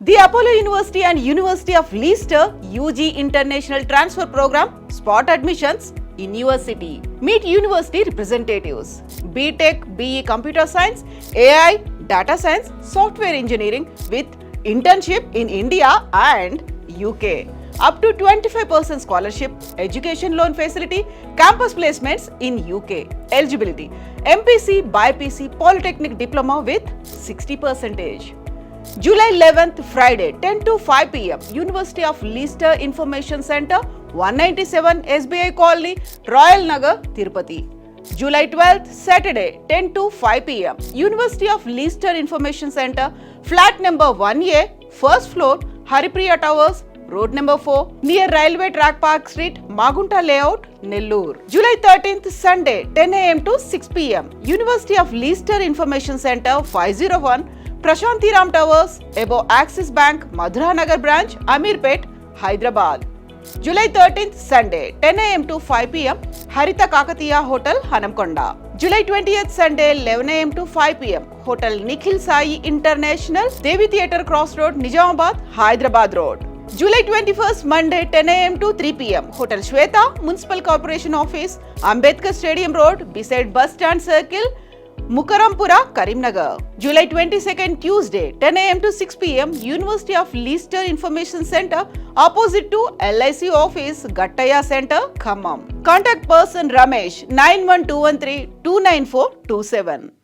The Apollo University and University of Leicester UG International Transfer Program spot admissions in your city. Meet university representatives. BTech, BE Computer Science, AI, Data Science, Software Engineering with internship in India and UK. Up to 25% scholarship, education loan facility, campus placements in UK. Eligibility: MPC, BIPC, Polytechnic Diploma with 60%. July 11th, Friday, 10 to 5 p.m. University of Leicester Information Center, 197 SBI Colony, Royal Nagar, Tirupati. July 12th, Saturday, 10 to 5 p.m. University of Leicester Information Center, flat number 1A, first floor, Haripriya Towers, road number 4, near Railway Track Park Street, Magunta Layout, Nellore. July 13th, Sunday, 10 a.m. to 6 p.m. University of Leicester Information Center, 501, Prashantiram Towers, above Axis Bank, Madhura Nagar branch, Amirpet, Hyderabad. July 13th, Sunday, 10 a.m. to 5 p.m. Harita Kakatiya Hotel, Hanamkonda. July 20th, Sunday, 11 a.m. to 5 p.m. Hotel Nikhil Sai International, Devi Theatre Cross Road, Nizamabad, Hyderabad Road. July 21st, Monday, 10 a.m. to 3 p.m. Hotel Shweta, Municipal Corporation Office, Ambedkar Stadium Road, beside Bus Stand Circle, Mukarampura, Karimnagar. July 22nd, Tuesday, 10 a.m. to 6 p.m. University of Leicester Information Center, opposite to LIC Office, Gattaya Center, Khammam. Contact person Ramesh, 91213 29427.